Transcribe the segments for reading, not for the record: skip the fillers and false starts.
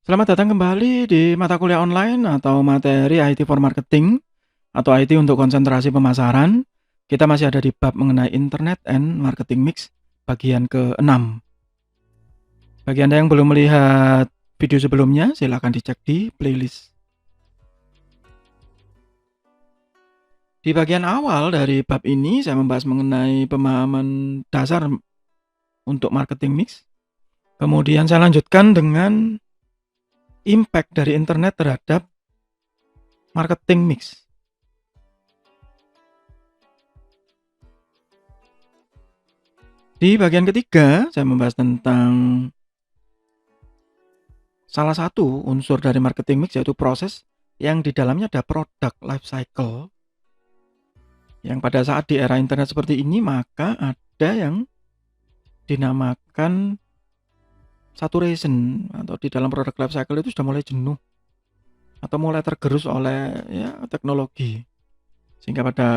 Selamat datang kembali di mata kuliah online atau materi IT for Marketing atau IT untuk konsentrasi pemasaran. Kita masih ada di bab mengenai Internet and Marketing Mix bagian ke-6. Bagi Anda yang belum melihat video sebelumnya, silakan dicek di playlist. Di bagian awal dari bab ini saya membahas mengenai pemahaman dasar untuk marketing mix. Kemudian saya lanjutkan dengan impact dari internet terhadap marketing mix. Di bagian ketiga, saya membahas tentang salah satu unsur dari marketing mix, yaitu proses yang di dalamnya ada product life cycle. Yang pada saat di era internet seperti ini, maka ada yang dinamakan saturation, atau di dalam product life cycle itu sudah mulai jenuh atau mulai tergerus oleh teknologi. Sehingga pada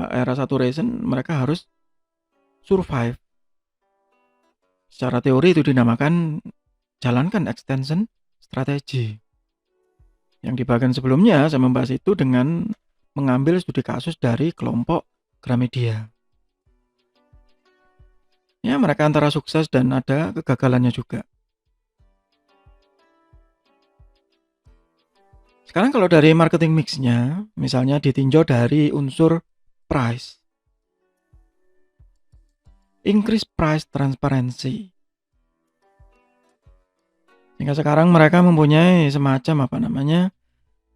era saturation mereka harus survive. Secara teori itu dinamakan jalankan extension strategi. Yang di bagian sebelumnya saya membahas itu dengan mengambil studi kasus dari kelompok Gramedia. Ya, mereka antara sukses dan ada kegagalannya juga. Sekarang kalau dari marketing mix-nya, misalnya ditinjau dari unsur price. Increase price transparency. Sehingga sekarang mereka mempunyai semacam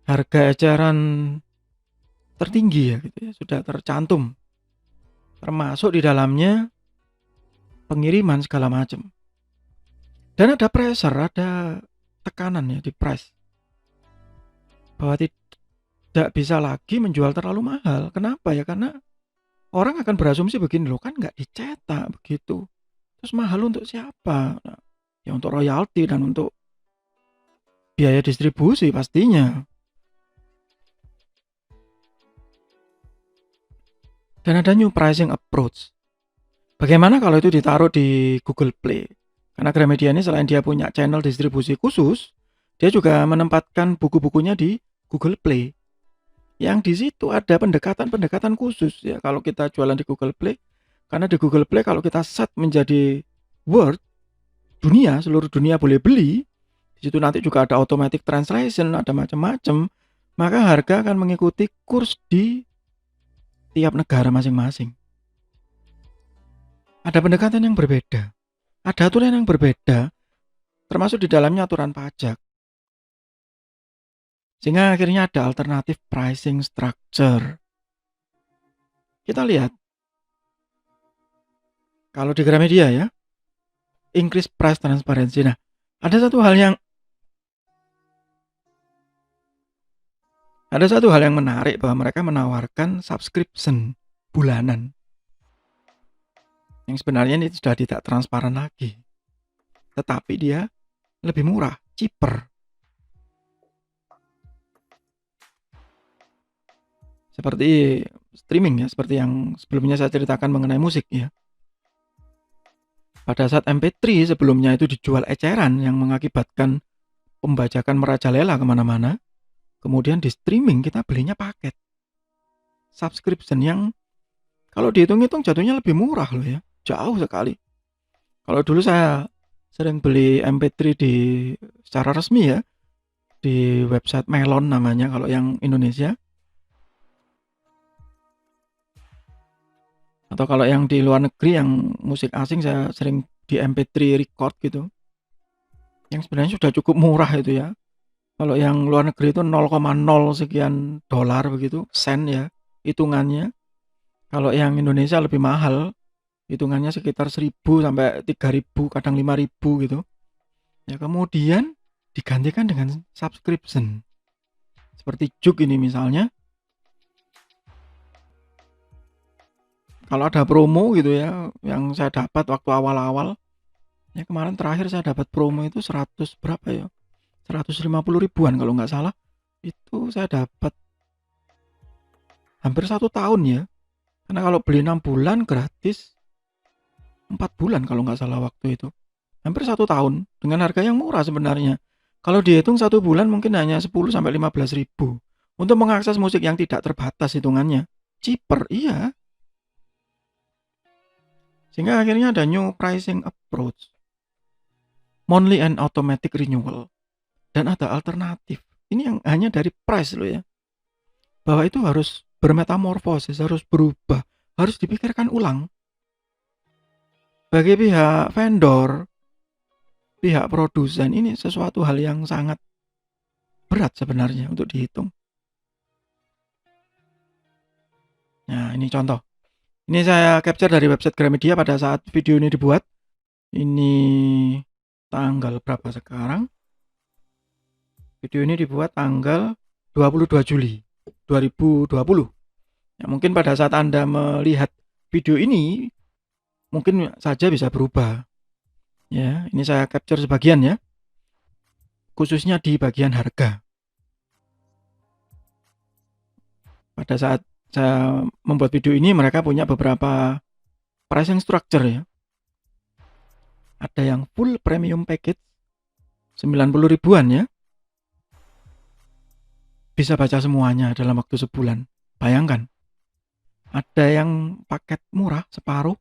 harga eceran tertinggi ya gitu ya, sudah tercantum. Termasuk di dalamnya pengiriman segala macam. Dan ada pressure, ada tekanan ya di price. Bahwa tidak bisa lagi menjual terlalu mahal. Kenapa ya? Karena orang akan berasumsi begini loh, kan nggak dicetak begitu. Terus mahal untuk siapa? Nah, ya untuk royalti dan untuk biaya distribusi pastinya. Dan ada new pricing approach. Bagaimana kalau itu ditaruh di Google Play? Karena Gramedia ini selain dia punya channel distribusi khusus, dia juga menempatkan buku-bukunya di Google Play. Yang di situ ada pendekatan-pendekatan khusus ya kalau kita jualan di Google Play. Karena di Google Play kalau kita set menjadi word dunia, seluruh dunia boleh beli. Di situ nanti juga ada automatic translation, ada macam-macam. Maka harga akan mengikuti kurs di tiap negara masing-masing. Ada pendekatan yang berbeda, ada aturan yang berbeda, termasuk di dalamnya aturan pajak. Sehingga akhirnya ada alternatif pricing structure. Kita lihat, kalau di Gramedia ya, increase price transparency. Nah, ada satu hal yang menarik bahwa mereka menawarkan subscription bulanan. Yang sebenarnya ini sudah tidak transparan lagi. Tetapi dia lebih murah, cheaper. Seperti streaming ya, seperti yang sebelumnya saya ceritakan mengenai musik ya. Pada saat MP3 sebelumnya itu dijual eceran yang mengakibatkan pembajakan merajalela kemana-mana. Kemudian di streaming kita belinya paket. Subscription yang kalau dihitung-hitung jatuhnya lebih murah loh ya. Jauh sekali. Kalau dulu saya sering beli MP3 secara resmi ya. Di website Melon namanya kalau yang Indonesia. Atau kalau yang di luar negeri yang musik asing saya sering di MP3 record gitu. Yang sebenarnya sudah cukup murah itu ya. Kalau yang luar negeri itu 0,0 sekian dolar begitu, sen ya hitungannya. Kalau yang Indonesia lebih mahal, hitungannya sekitar 1.000 sampai 3.000, kadang 5.000 gitu. Ya kemudian digantikan dengan subscription. Seperti Juk ini misalnya. Kalau ada promo gitu ya, yang saya dapat waktu awal-awal, ya kemarin terakhir saya dapat promo itu 100 berapa ya? 150 ribuan kalau nggak salah. Itu saya dapat hampir 1 tahun ya. Karena kalau beli 6 bulan gratis 4 bulan kalau nggak salah waktu itu. Hampir 1 tahun dengan harga yang murah sebenarnya. Kalau dihitung 1 bulan mungkin hanya 10 sampai 15 ribu untuk mengakses musik yang tidak terbatas hitungannya. Cheaper, iya. Sehingga akhirnya ada new pricing approach, monthly and automatic renewal, dan ada alternatif. Ini yang hanya dari price loh ya. Bahwa itu harus bermetamorfosis, harus berubah, harus dipikirkan ulang. Bagi pihak vendor, pihak produsen, ini sesuatu hal yang sangat berat sebenarnya untuk dihitung. Nah, ini contoh. Ini saya capture dari website Gramedia pada saat video ini dibuat. Ini tanggal berapa sekarang? Video ini dibuat tanggal 22 Juli 2020. Ya, mungkin pada saat Anda melihat video ini, mungkin saja bisa berubah. Ya, ini saya capture sebagian ya. Khususnya di bagian harga. Pada saat saya membuat video ini, mereka punya beberapa pricing structure ya. Ada yang full premium package 90 ribuan ya. Bisa baca semuanya dalam waktu sebulan. Bayangkan. Ada yang paket murah separuh,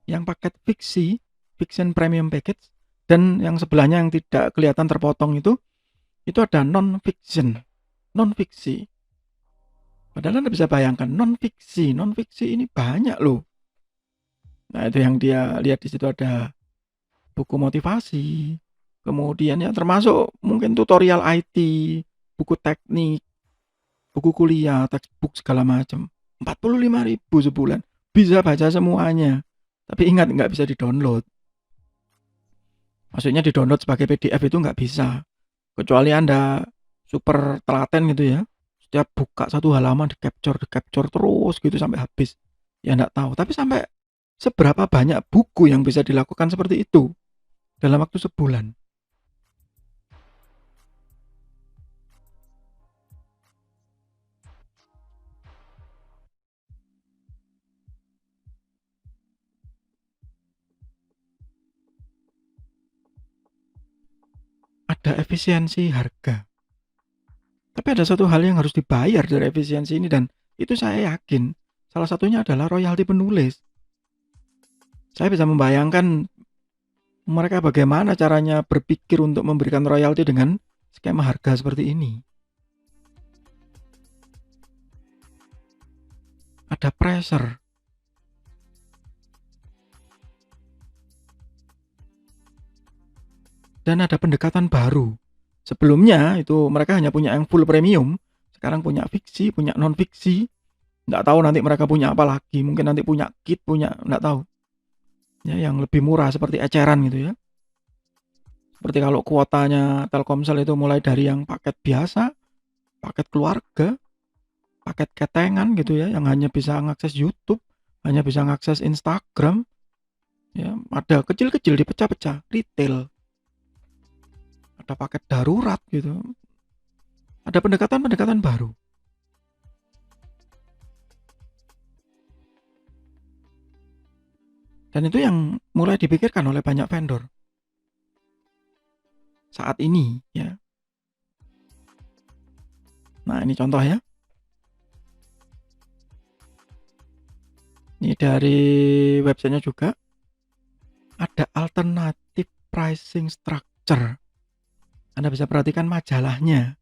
yang paket fiction premium package, dan yang sebelahnya yang tidak kelihatan terpotong itu ada non-fiction, non-fiksi. Padahal Anda bisa bayangkan non-fiksi ini banyak loh. Nah, itu yang dia lihat di situ ada buku motivasi, kemudian ya termasuk mungkin tutorial IT, buku teknik, buku kuliah, textbook segala macam. 45 ribu sebulan. Bisa baca semuanya. Tapi ingat nggak bisa di-download. Maksudnya di-download sebagai PDF itu nggak bisa. Kecuali Anda super telaten gitu ya. Setiap buka satu halaman di-capture terus gitu sampai habis. Ya nggak tahu. Tapi sampai seberapa banyak buku yang bisa dilakukan seperti itu dalam waktu sebulan. Ada efisiensi harga. Tapi ada satu hal yang harus dibayar dari efisiensi ini, dan itu saya yakin salah satunya adalah royalti penulis. Saya bisa membayangkan mereka bagaimana caranya berpikir untuk memberikan royalti dengan skema harga seperti ini. Ada pressure. Dan ada pendekatan baru. Sebelumnya itu mereka hanya punya yang full premium, sekarang punya fiksi, punya non-fiksi. Nggak tahu nanti mereka punya apa lagi, mungkin nanti punya kit, punya nggak tahu. Ya, yang lebih murah seperti eceran gitu ya. Seperti kalau kuotanya Telkomsel itu mulai dari yang paket biasa, paket keluarga, paket ketengan gitu ya, yang hanya bisa mengakses YouTube, hanya bisa mengakses Instagram. Ya, ada kecil-kecil dipecah-pecah, retail. Ada paket darurat gitu. Ada pendekatan-pendekatan baru. Dan itu yang mulai dipikirkan oleh banyak vendor saat ini ya. Nah, ini contoh ya. Ini dari websitenya juga. Ada alternatif pricing structure. Anda bisa perhatikan majalahnya.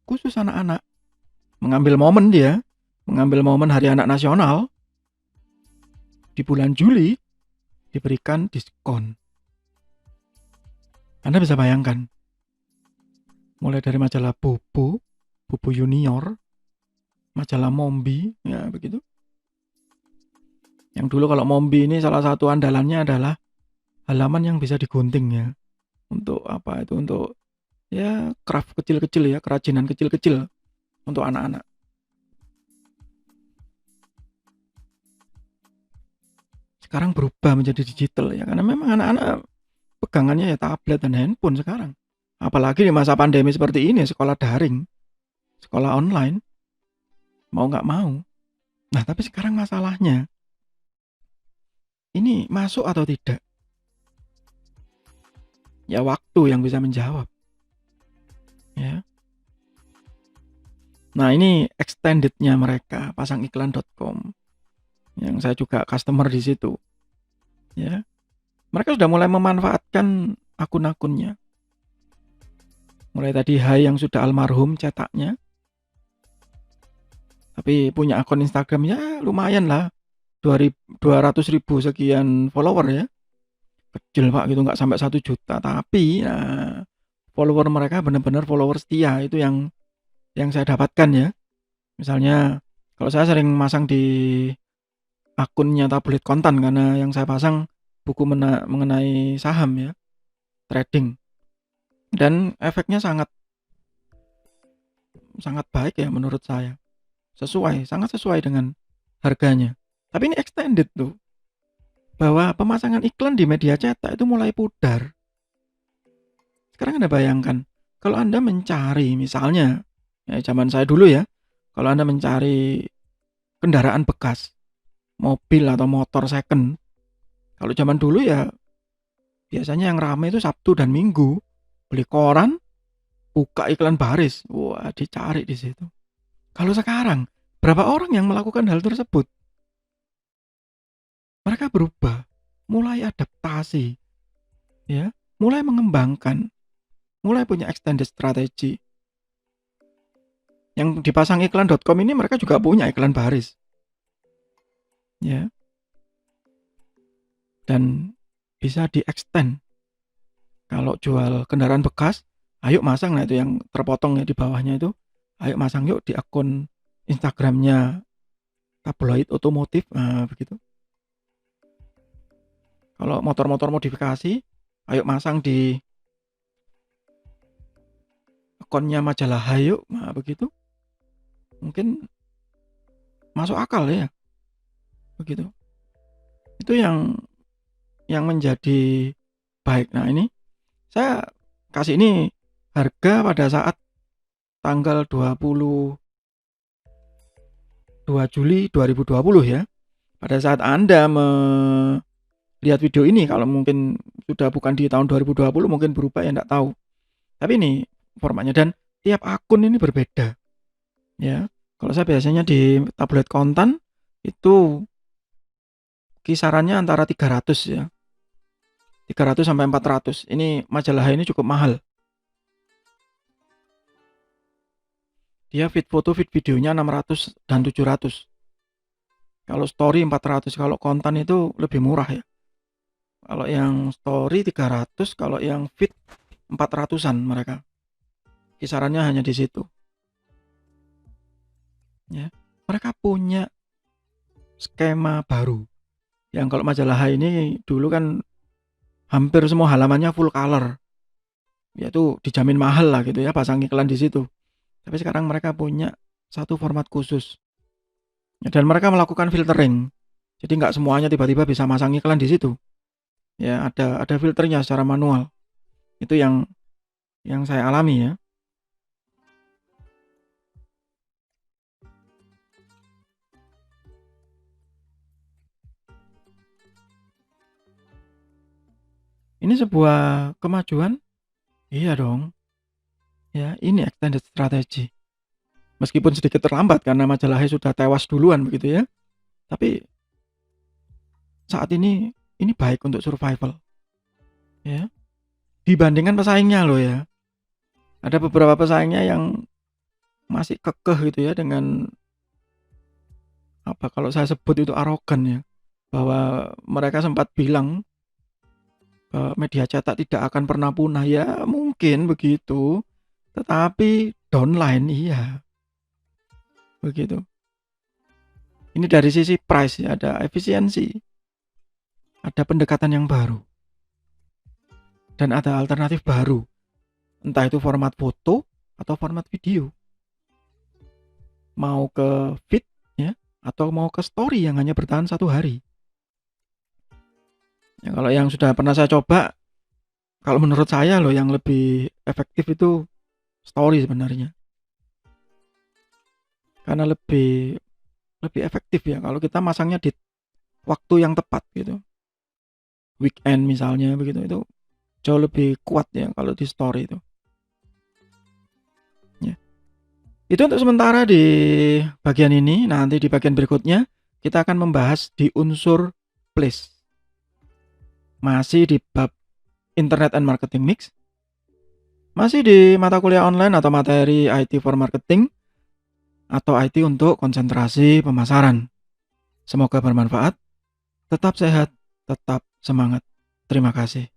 Khusus anak-anak. Mengambil momen dia. Mengambil momen Hari Anak Nasional. Di bulan Juli diberikan diskon. Anda bisa bayangkan. Mulai dari majalah Bobo, Bobo Junior, majalah Mombi, ya begitu. Yang dulu kalau Mombi ini salah satu andalannya adalah halaman yang bisa digunting ya. Untuk apa itu? Untuk ya craft kecil-kecil ya, kerajinan kecil-kecil untuk anak-anak. Sekarang berubah menjadi digital ya, karena memang anak-anak pegangannya ya tablet dan handphone sekarang. Apalagi di masa pandemi seperti ini, sekolah daring, sekolah online, mau nggak mau. Nah, tapi sekarang masalahnya, ini masuk atau tidak? Ya waktu yang bisa menjawab. Nah, ini extended-nya mereka, pasangiklan.com. Yang saya juga customer di situ. Ya. Mereka sudah mulai memanfaatkan akun-akunnya. Mulai tadi Hai yang sudah almarhum cetaknya. Tapi punya akun Instagramnya lumayan lah. 200.000 sekian follower ya. Kecil Pak gitu, nggak sampai 1 juta. Tapi follower mereka benar-benar follower setia. Itu yang saya dapatkan ya. Misalnya kalau saya sering masang di akunnya tablet kontan karena yang saya pasang buku mengenai saham ya, trading. Dan efeknya sangat sangat baik ya menurut saya. Sangat sesuai dengan harganya. Tapi ini extended tuh. Bahwa pemasangan iklan di media cetak itu mulai pudar. Sekarang Anda bayangkan, kalau Anda mencari misalnya, ya zaman saya dulu ya, kalau Anda mencari kendaraan bekas, mobil atau motor second, kalau zaman dulu ya biasanya yang ramai itu Sabtu dan Minggu. Beli koran, buka iklan baris, wah dicari di situ. Kalau sekarang, berapa orang yang melakukan hal tersebut? Mereka berubah, mulai adaptasi, ya, mulai mengembangkan, mulai punya extended strategi. Yang dipasang iklan.com ini mereka juga punya iklan baris, ya, dan bisa di-extend. Kalau jual kendaraan bekas, ayo masang, nah itu yang terpotong ya di bawahnya itu, ayo masang yuk di akun Instagramnya tabloid otomotif, nah begitu. Kalau motor-motor modifikasi, ayo masang di akunnya majalah Hayo, nah begitu. Mungkin masuk akal ya, begitu. Itu yang menjadi baik. Nah ini saya kasih ini harga pada saat tanggal 22 Juli 2020 ya. Pada saat Anda melihat video ini, kalau mungkin sudah bukan di tahun 2020 mungkin berubah ya, enggak tahu. Tapi ini formatnya dan tiap akun ini berbeda. Ya. Kalau saya biasanya di tablet kontan itu kisarannya antara 300 ya. 300 sampai 400. Ini majalah ini cukup mahal. Dia feed foto, feed videonya 600 dan 700. Kalau story 400, kalau konten itu lebih murah ya. Kalau yang story 300, kalau yang feed 400-an mereka. Kisarannya hanya di situ. Ya. Mereka punya skema baru. Yang kalau majalah ini dulu kan hampir semua halamannya full color. Yaitu dijamin mahal lah gitu ya, pasang iklan di situ. Tapi sekarang mereka punya satu format khusus. Dan mereka melakukan filtering. Jadi nggak semuanya tiba-tiba bisa masang iklan di situ. Ya, ada filternya secara manual. Itu yang saya alami ya. Ini sebuah kemajuan? Iya dong. Ya, ini extended strategy. Meskipun sedikit terlambat karena majalahnya sudah tewas duluan begitu ya. Tapi saat ini baik untuk survival. Ya. Dibandingkan pesaingnya loh ya. Ada beberapa pesaingnya yang masih kekeh gitu ya dengan apa kalau saya sebut itu arogan ya. Bahwa mereka sempat bilang media cetak tidak akan pernah punah, ya mungkin begitu, tetapi downline iya, begitu. Ini dari sisi price ya, ada efisiensi, ada pendekatan yang baru, dan ada alternatif baru, entah itu format foto atau format video, mau ke feed ya, atau mau ke story yang hanya bertahan 1 hari. Ya, kalau yang sudah pernah saya coba, kalau menurut saya loh yang lebih efektif itu story sebenarnya. Karena lebih efektif ya kalau kita masangnya di waktu yang tepat gitu. Weekend misalnya begitu, itu jauh lebih kuat ya kalau di story itu. Ya. Itu untuk sementara di bagian ini, nanti di bagian berikutnya kita akan membahas di unsur place. Masih di bab Internet and Marketing Mix. Masih di mata kuliah online atau materi IT for Marketing atau IT untuk konsentrasi pemasaran. Semoga bermanfaat. Tetap sehat, tetap semangat. Terima kasih.